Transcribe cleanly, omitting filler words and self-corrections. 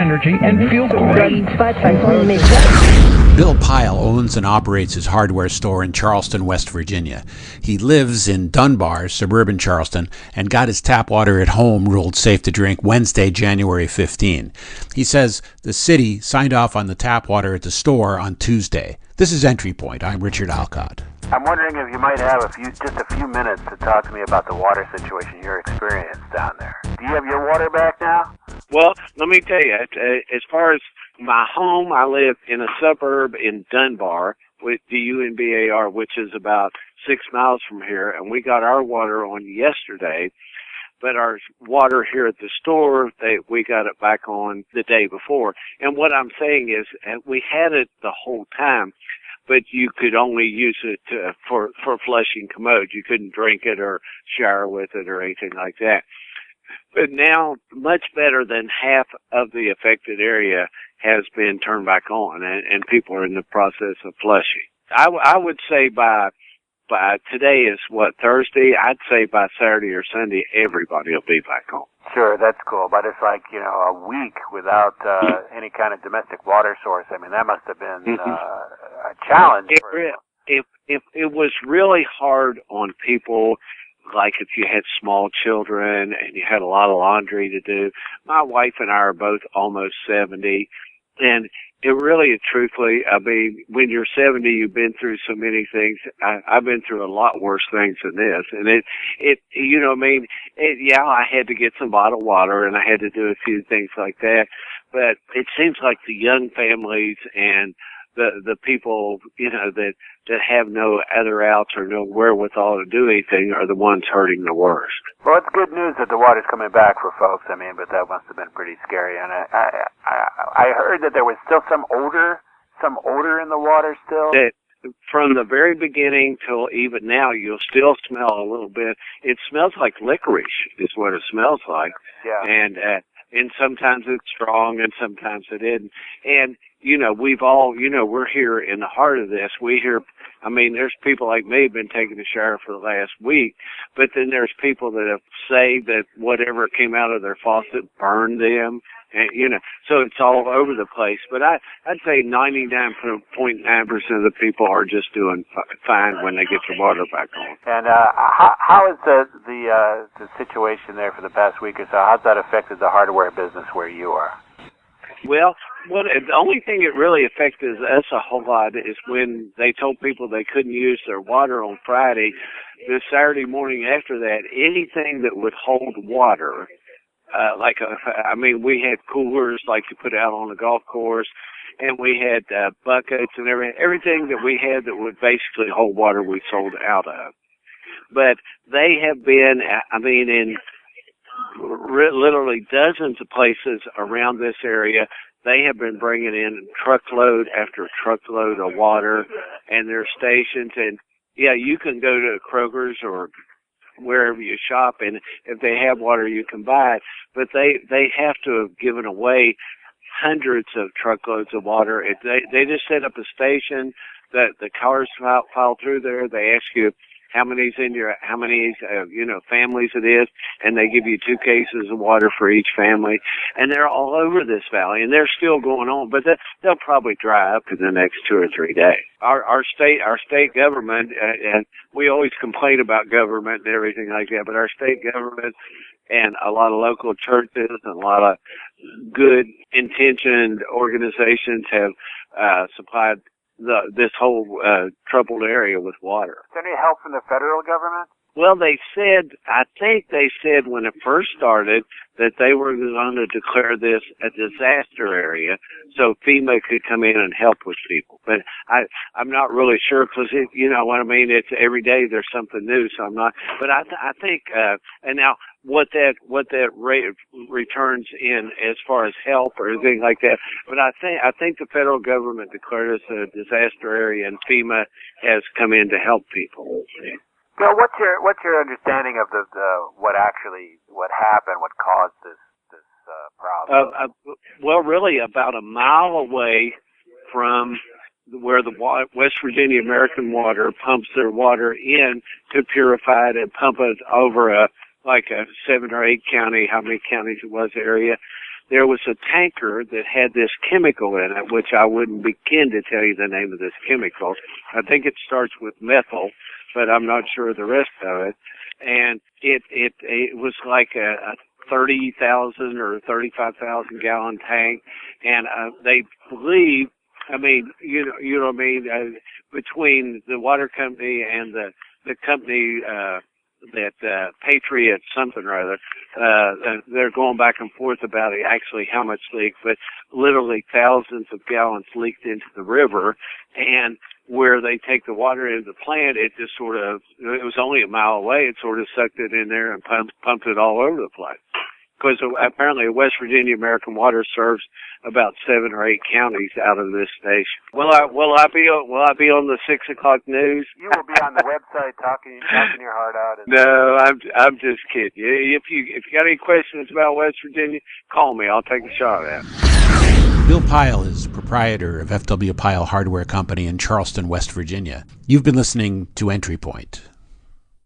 energy and feel great. Bill Pyle owns and operates his hardware store in Charleston, West Virginia. He lives in Dunbar, suburban Charleston, and got his tap water at home ruled safe to drink Wednesday, January 15. He says the city signed off on the tap water at the store on Tuesday. This is EntryPoint. I'm Richard Alcott. I'm wondering if you might have just a few minutes to talk to me about the water situation you're experiencing down there. Do you have your water back now? Well, let me tell you, as far as my home, I live in a suburb in Dunbar, with D-U-N-B-A-R, which is about 6 miles from here, and we got our water on yesterday. But our water here at the store, we got it back on the day before. And what I'm saying is, we had it the whole time, but you could only use it for flushing commode. You couldn't drink it or shower with it or anything like that. But now, much better than half of the affected area has been turned back on, and people are in the process of flushing. I would say by today is Thursday? I'd say by Saturday or Sunday, everybody will be back on. Sure, that's cool, but it's like, a week without any kind of domestic water source. I mean, that must have been a challenge. If it was really hard on people, like if you had small children and you had a lot of laundry to do. My wife and I are both almost 70, and it really, truthfully, I mean, when you're 70, you've been through so many things. I've been through a lot worse things than this. And I had to get some bottled water and I had to do a few things like that. But it seems like the young families and the people, that have no other outs or no wherewithal to do anything are the ones hurting the worst. Well, it's good news that the water's coming back for folks. I mean, but that must have been pretty scary. And I heard that there was still some odor in the water still. From the very beginning till even now, you'll still smell a little bit. It smells like licorice is what it smells like. Yeah. And sometimes it's strong and sometimes it isn't. And, we've all, we're here in the heart of this. There's people like me who've been taking a shower for the last week, but then there's people that have saved that whatever came out of their faucet burned them. And, so it's all over the place. But I'd say 99.9% of the people are just doing fine when they get their water back on. And how is the situation there for the past week or so? How's that affected the hardware business where you are? Well, the only thing that really affected us a whole lot is when they told people they couldn't use their water on Friday. The Saturday morning after that, anything that would hold water, we had coolers like you put out on the golf course, and we had buckets and everything that we had that would basically hold water we sold out of. But they have been, in literally dozens of places around this area. They have been bringing in truckload after truckload of water, and their stations. And yeah, you can go to Kroger's or wherever you shop, and if they have water, you can buy it. But they have to have given away hundreds of truckloads of water. They just set up a station that the cars file through there. They ask you how many families it is, and they give you 2 cases of water for each family. And they're all over this valley, and they're still going on, but they'll probably dry up in the next 2 or 3 days. Our state government, and we always complain about government and everything like that, but our state government and a lot of local churches and a lot of good intentioned organizations have supplied this whole troubled area with water. Is there any help from the federal government? Well, I think they said when it first started that they were going to declare this a disaster area so FEMA could come in and help with people. But I'm not really sure because, it's every day there's something new, so I'm not. But I think, and now what that rate returns in as far as help or anything like that. But I think the federal government declared us a disaster area and FEMA has come in to help people. Bill, what's your understanding of what happened, what caused this problem? Well, really, about a mile away from where the West Virginia American Water pumps their water in to purify it and pump it over a 7 or 8 county, how many counties it was area. there was a tanker that had this chemical in it, which I wouldn't begin to tell you the name of this chemical. I think it starts with methyl, but I'm not sure of the rest of it. And it was like a 30,000 or 35,000 gallon tank, and they believe, I mean, you know what I mean, between the water company and the company that Patriot something or other, they're going back and forth about actually how much leaked, but literally thousands of gallons leaked into the river, and where they take the water into the plant, it just sort of, it was only a mile away, it sort of sucked it in there and pumped it all over the place. Because apparently West Virginia American Water serves about 7 or 8 counties out of this station. Will I be on the 6 o'clock news? You will be on the website talking your heart out. No, I'm just kidding. If you got any questions about West Virginia, call me. I'll take a shot at it. Bill Pyle is proprietor of F.W. Pyle Hardware Company in Charleston, West Virginia. You've been listening to EntryPoint.